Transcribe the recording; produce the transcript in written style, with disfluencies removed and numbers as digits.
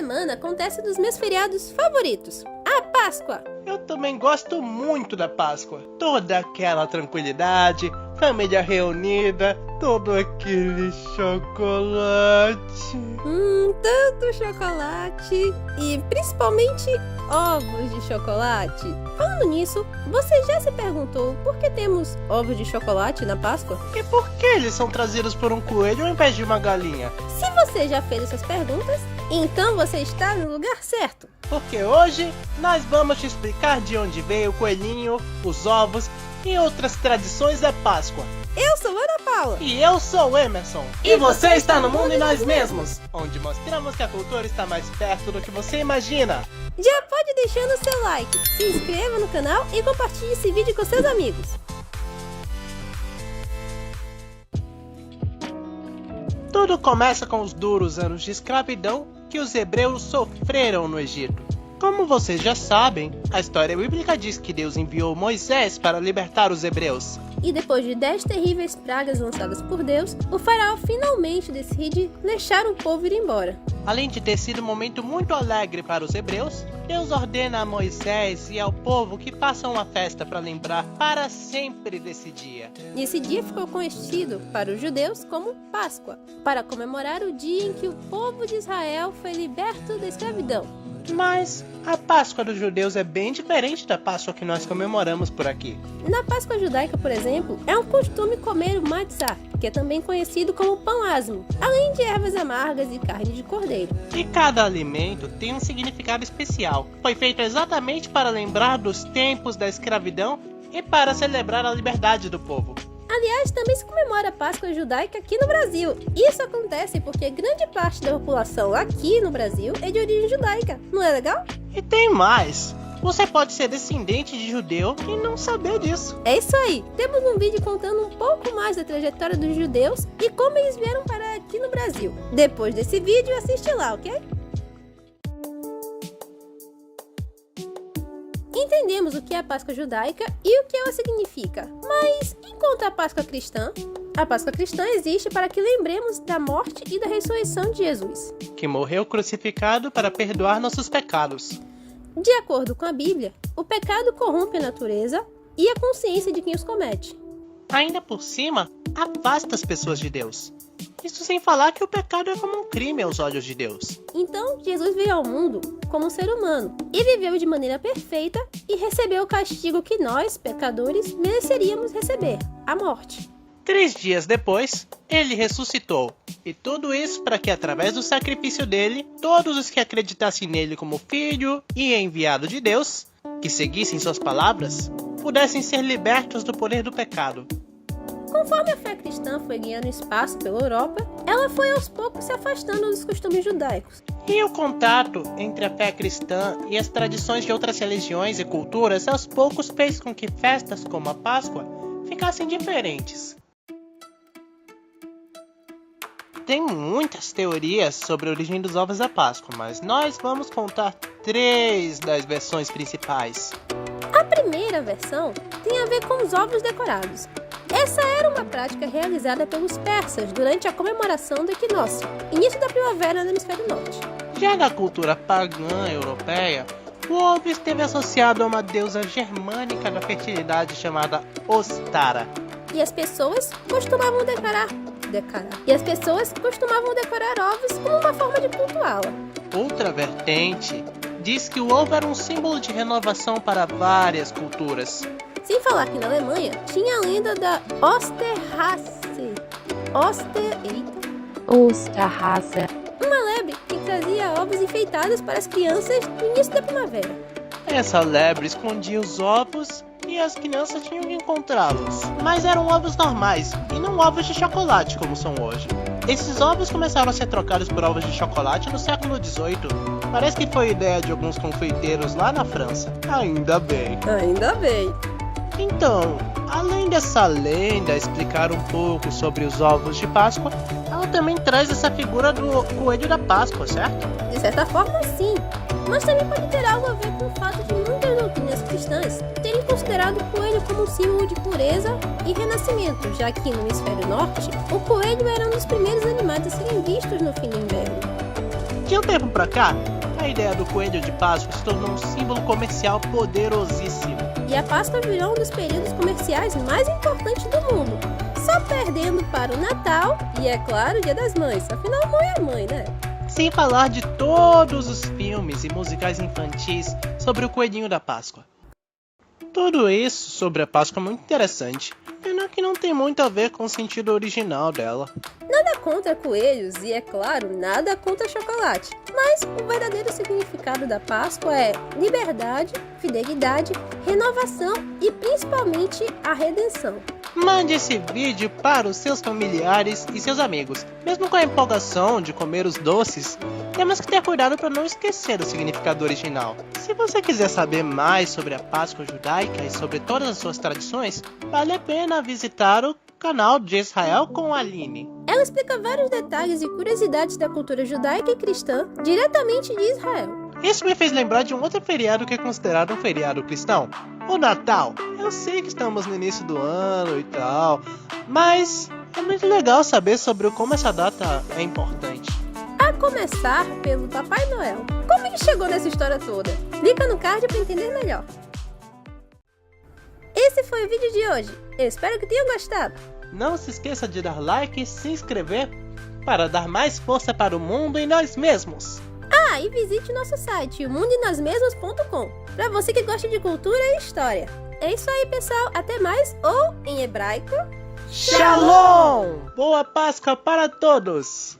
semana acontece um dos meus feriados favoritos, a Páscoa. Eu também gosto muito da Páscoa. Toda aquela tranquilidade, família reunida, todo aquele chocolate. Tanto chocolate e principalmente ovos de chocolate. Falando nisso, você já se perguntou por que temos ovos de chocolate na Páscoa? E por que eles são trazidos por um coelho ao invés de uma galinha? Se você já fez essas perguntas, então você está no lugar certo. Porque hoje nós vamos te explicar de onde veio o coelhinho, os ovos e outras tradições da Páscoa. Eu sou Ana Paula. E eu sou o Emerson. E você está no Mundo e Nós Mesmos, onde mostramos que a cultura está mais perto do que você imagina. Já pode deixando o seu like, se inscreva no canal e compartilhe esse vídeo com seus amigos. Tudo começa com os duros anos de escravidão que os hebreus sofreram no Egito. Como vocês já sabem, a história bíblica diz que Deus enviou Moisés para libertar os hebreus. E depois de 10 terríveis pragas lançadas por Deus, o faraó finalmente decide deixar o povo ir embora. Além de ter sido um momento muito alegre para os hebreus, Deus ordena a Moisés e ao povo que façam uma festa para lembrar para sempre desse dia. E esse dia ficou conhecido para os judeus como Páscoa, para comemorar o dia em que o povo de Israel foi liberto da escravidão. Mas a Páscoa dos judeus é bem diferente da Páscoa que nós comemoramos por aqui. Na Páscoa judaica, por exemplo, é um costume comer o matzah, que é também conhecido como pão asmo, além de ervas amargas e carne de cordeiro. E cada alimento tem um significado especial. Foi feito exatamente para lembrar dos tempos da escravidão e para celebrar a liberdade do povo. Aliás, também se comemora a Páscoa judaica aqui no Brasil. Isso acontece porque grande parte da população aqui no Brasil é de origem judaica. Não é legal? E tem mais. Você pode ser descendente de judeu e não saber disso. É isso aí. Temos um vídeo contando um pouco mais da trajetória dos judeus e como eles vieram parar aqui no Brasil. Depois desse vídeo, assiste lá, ok? Entendemos o que é a Páscoa judaica e o que ela significa. Mas e quanto à Páscoa cristã? A Páscoa cristã existe para que lembremos da morte e da ressurreição de Jesus, que morreu crucificado para perdoar nossos pecados. De acordo com a Bíblia, o pecado corrompe a natureza e a consciência de quem os comete. Ainda por cima, afasta as pessoas de Deus. Isso sem falar que o pecado é como um crime aos olhos de Deus. Então, Jesus veio ao mundo como um ser humano e viveu de maneira perfeita e recebeu o castigo que nós, pecadores, mereceríamos receber, a morte. 3 dias depois, ele ressuscitou. E tudo isso para que, através do sacrifício dele, todos os que acreditassem nele como filho e enviado de Deus, que seguissem suas palavras, pudessem ser libertos do poder do pecado. Conforme a fé cristã foi ganhando espaço pela Europa, ela foi aos poucos se afastando dos costumes judaicos. E o contato entre a fé cristã e as tradições de outras religiões e culturas aos poucos fez com que festas como a Páscoa ficassem diferentes. Tem muitas teorias sobre a origem dos ovos da Páscoa, mas nós vamos contar 3 das versões principais. A primeira versão tem a ver com os ovos decorados. Essa era uma prática realizada pelos persas durante a comemoração do equinócio, início da primavera no hemisfério norte. Já na cultura pagã europeia, o ovo esteve associado a uma deusa germânica da fertilidade chamada Ostara. E as pessoas costumavam decorar ovos como uma forma de cultuá-la. Outra vertente diz que o ovo era um símbolo de renovação para várias culturas. Sem falar que na Alemanha tinha a lenda da Osterhasse. Osterhasse. Uma lebre que trazia ovos enfeitados para as crianças no início da primavera. Essa lebre escondia os ovos e as crianças tinham que encontrá-los. Mas eram ovos normais e não ovos de chocolate como são hoje. Esses ovos começaram a ser trocados por ovos de chocolate no século XVIII. Parece que foi ideia de alguns confeiteiros lá na França. Ainda bem. Ainda bem. Então, além dessa lenda explicar um pouco sobre os ovos de Páscoa, ela também traz essa figura do coelho da Páscoa, certo? De certa forma, sim. Mas também pode ter algo a ver com o fato de muitas doutrinas cristãs terem considerado o coelho como um símbolo de pureza e renascimento, já que no hemisfério norte, o coelho era um dos primeiros animais a serem vistos no fim do inverno. De um tempo pra cá, a ideia do coelho de Páscoa se tornou um símbolo comercial poderosíssimo. E a Páscoa virou um dos períodos comerciais mais importantes do mundo, só perdendo para o Natal e, é claro, o Dia das Mães. Afinal, mãe é mãe, né? Sem falar de todos os filmes e musicais infantis sobre o coelhinho da Páscoa. Tudo isso sobre a Páscoa é muito interessante, pena que não tem muito a ver com o sentido original dela. Nada contra coelhos e, é claro, nada contra chocolate. Mas o verdadeiro significado da Páscoa é liberdade, fidelidade, renovação e principalmente a redenção. Mande esse vídeo para os seus familiares e seus amigos. Mesmo com a empolgação de comer os doces, temos que ter cuidado para não esquecer o significado original. Se você quiser saber mais sobre a Páscoa judaica e sobre todas as suas tradições, vale a pena visitar o canal de Israel com a Aline. Ela explica vários detalhes e curiosidades da cultura judaica e cristã diretamente de Israel. Isso me fez lembrar de um outro feriado que é considerado um feriado cristão, o Natal. Eu sei que estamos no início do ano e tal, mas é muito legal saber sobre como essa data é importante. A começar pelo Papai Noel. Como ele chegou nessa história toda? Clica no card para entender melhor. Esse foi o vídeo de hoje. Eu espero que tenham gostado. Não se esqueça de dar like e se inscrever para dar mais força para o mundo e nós mesmos. Ah, e visite o nosso site, omundoenasmesmas.com, para você que gosta de cultura e história. É isso aí, pessoal. Até mais, ou em hebraico, Shalom! Boa Páscoa para todos!